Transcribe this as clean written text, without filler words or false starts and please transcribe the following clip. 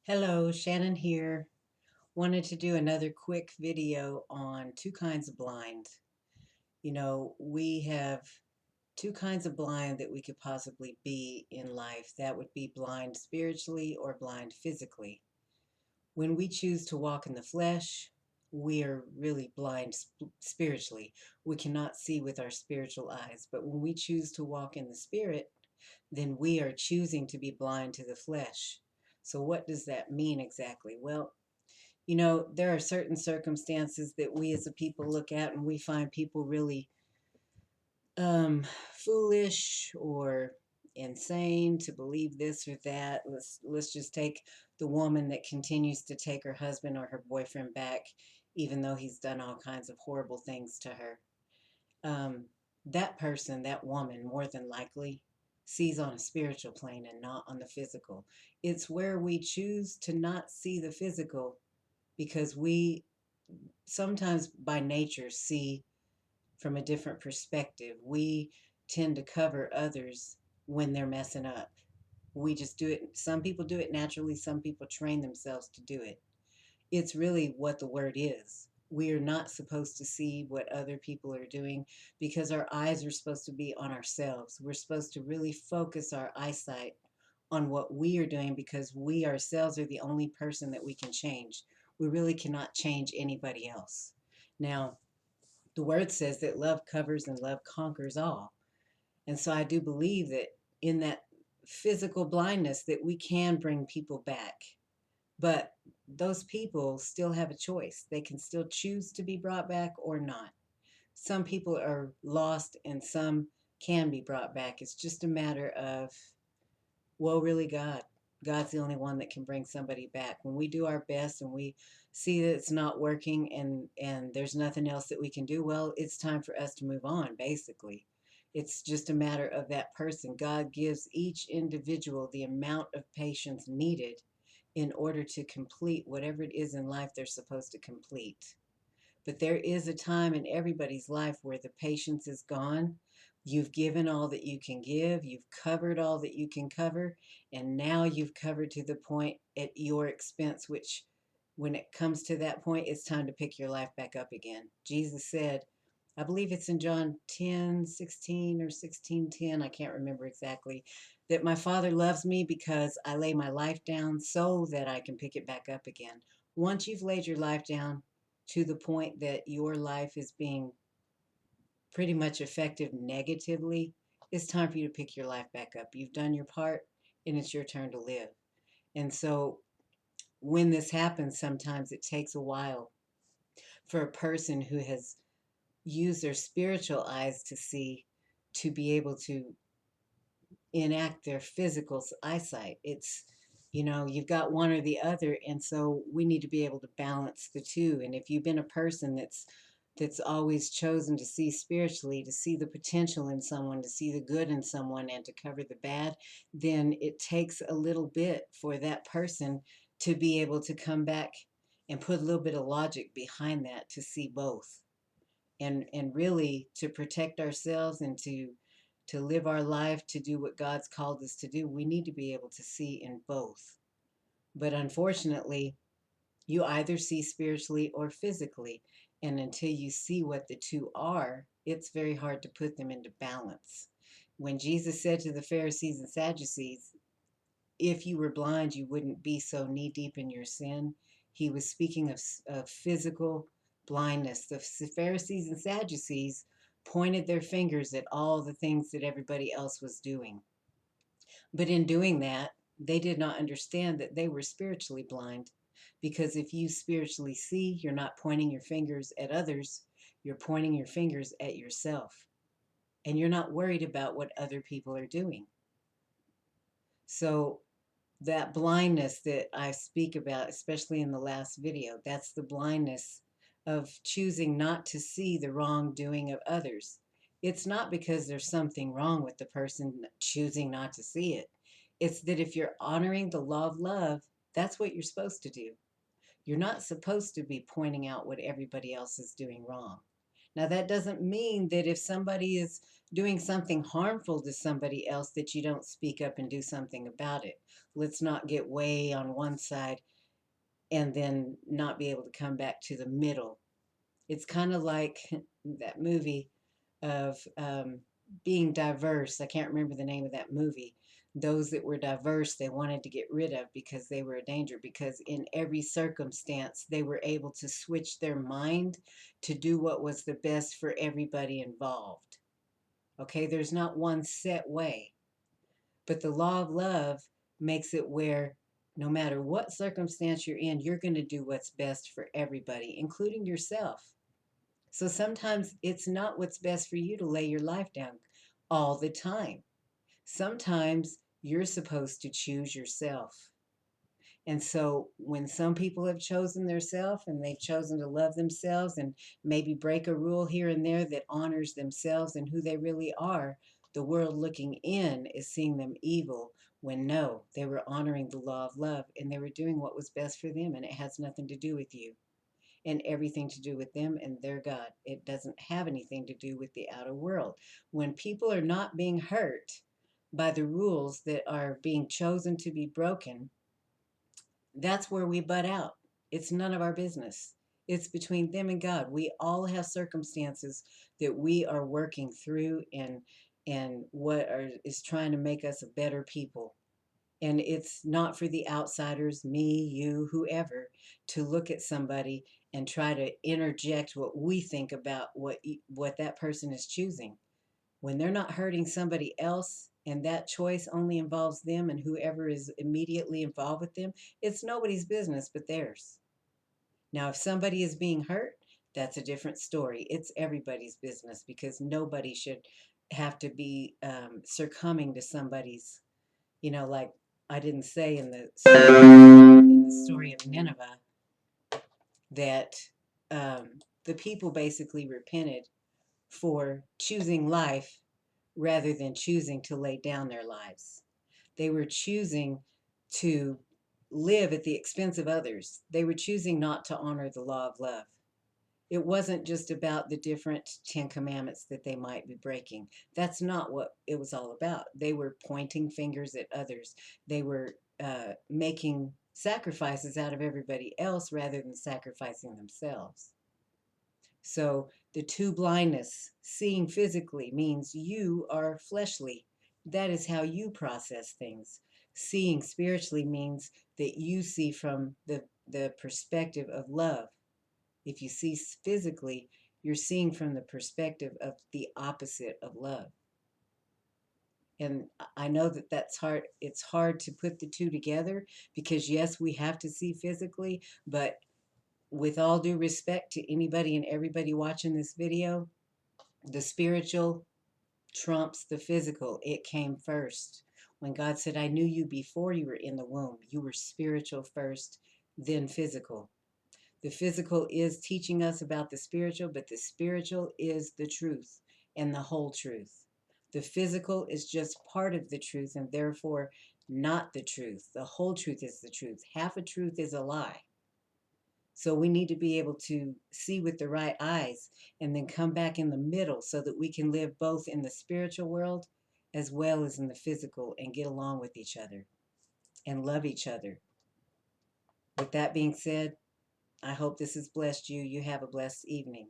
Hello, Shannon here. Wanted to do another quick video on two kinds of blind. We have two kinds of blind that we could possibly be in life. That would be blind spiritually or blind physically. When we choose to walk in the flesh, we are really blind spiritually. We cannot see with our spiritual eyes. But when we choose to walk in the spirit, then we are choosing to be blind to the flesh. So, what does that mean exactly? Well, there are certain circumstances that we as a people look at and we find people really um, foolish or insane to believe this or that. Let's just take the woman that continues to take her husband or her boyfriend back, even though he's done all kinds of horrible things to her. Um, that person, that woman, more than likely sees on a spiritual plane and not on the physical. It's where we choose to not see the physical because we sometimes by nature see from a different perspective. We tend to cover others when they're messing up. We just do it. Some people do it naturally, some people train themselves to do it. It's really what the word is. We are not supposed to see what other people are doing because our eyes are supposed to be on ourselves. We're supposed to really focus our eyesight on what we are doing because we ourselves are the only person that we can change. We really cannot change anybody else. Now, the word says that love covers and love conquers all. And so I do believe that in that physical blindness that we can bring people back. But those people still have a choice. They can still choose to be brought back or not. Some people are lost and some can be brought back. It's just a matter of, well, really, God. God's the only one that can bring somebody back. When we do our best and we see that it's not working and there's nothing else that we can do, well, it's time for us to move on, basically. It's just a matter of that person. God gives each individual the amount of patience needed in order to complete whatever it is in life they're supposed to complete. But there is a time in everybody's life where the patience is gone. You've given all that you can give, you've covered all that you can cover, and now you've covered to the point at your expense, which when it comes to that point, it's time to pick your life back up again. Jesus said, I believe it's in John 10:16 or 16:10, I can't remember exactly, that my Father loves me because I lay my life down so that I can pick it back up again. Once you've laid your life down to the point that your life is being pretty much affected negatively, it's time for you to pick your life back up. You've done your part and it's your turn to live. And so when this happens, sometimes it takes a while for a person who has used their spiritual eyes to see to be able to enact their physical eyesight. You've got one or the other, and so we need to be able to balance the two. And if you've been a person that's always chosen to see spiritually, to see the potential in someone, to see the good in someone, and to cover the bad, then it takes a little bit for that person to be able to come back and put a little bit of logic behind that to see both and really to protect ourselves and to live our life to do what God's called us to do. We need to be able to see in both. But unfortunately, you either see spiritually or physically. And until you see what the two are, it's very hard to put them into balance. When Jesus said to the Pharisees and Sadducees, if you were blind, you wouldn't be so knee deep in your sin, he was speaking of physical blindness. The Pharisees and Sadducees pointed their fingers at all the things that everybody else was doing. But in doing that, they did not understand that they were spiritually blind. Because if you spiritually see, you're not pointing your fingers at others, you're pointing your fingers at yourself. And you're not worried about what other people are doing. So, that blindness that I speak about, especially in the last video, that's the blindness of choosing not to see the wrongdoing of others. It's not because there's something wrong with the person choosing not to see it. It's that if you're honoring the law of love, that's what you're supposed to do. You're not supposed to be pointing out what everybody else is doing wrong. Now, that doesn't mean that if somebody is doing something harmful to somebody else that you don't speak up and do something about it. Let's not get way on one side and then not be able to come back to the middle. It's kind of like that movie of being diverse. I can't remember the name of that movie. Those that were diverse, they wanted to get rid of because they were a danger, because in every circumstance, they were able to switch their mind to do what was the best for everybody involved. Okay, there's not one set way, but the law of love makes it where no matter what circumstance you're in, you're going to do what's best for everybody, including yourself. So sometimes it's not what's best for you to lay your life down all the time. Sometimes you're supposed to choose yourself. And so when some people have chosen themselves and they've chosen to love themselves and maybe break a rule here and there that honors themselves and who they really are, the world looking in is seeing them evil when no, they were honoring the law of love and they were doing what was best for them, and it has nothing to do with you and everything to do with them and their God. It doesn't have anything to do with the outer world. When people are not being hurt by the rules that are being chosen to be broken, that's where we butt out. It's none of our business. It's between them and God. We all have circumstances that we are working through, and is trying to make us a better people. And it's not for the outsiders, me, you, whoever, to look at somebody and try to interject what we think about what that person is choosing. When they're not hurting somebody else and that choice only involves them and whoever is immediately involved with them, it's nobody's business but theirs. Now, if somebody is being hurt, that's a different story. It's everybody's business, because nobody should have to be succumbing to somebody's, like I didn't say in the story of Nineveh that the people basically repented for choosing life rather than choosing to lay down their lives. They were choosing to live at the expense of others. They were choosing not to honor the law of love. It wasn't just about the different 10 commandments that they might be breaking. That's not what it was all about. They were pointing fingers at others. They were making sacrifices out of everybody else rather than sacrificing themselves. So the two blindness, seeing physically, means you are fleshly. That is how you process things. Seeing spiritually means that you see from the perspective of love. If you see physically, you're seeing from the perspective of the opposite of love. And I know that that's hard. It's hard to put the two together because, yes, we have to see physically, but with all due respect to anybody and everybody watching this video, the spiritual trumps the physical. It came first. When God said, I knew you before you were in the womb, you were spiritual first, then physical. The physical is teaching us about the spiritual, but the spiritual is the truth and the whole truth. The physical is just part of the truth and therefore not the truth. The whole truth is the truth. Half a truth is a lie. So we need to be able to see with the right eyes and then come back in the middle so that we can live both in the spiritual world as well as in the physical and get along with each other and love each other. With that being said, I hope this has blessed you. You have a blessed evening.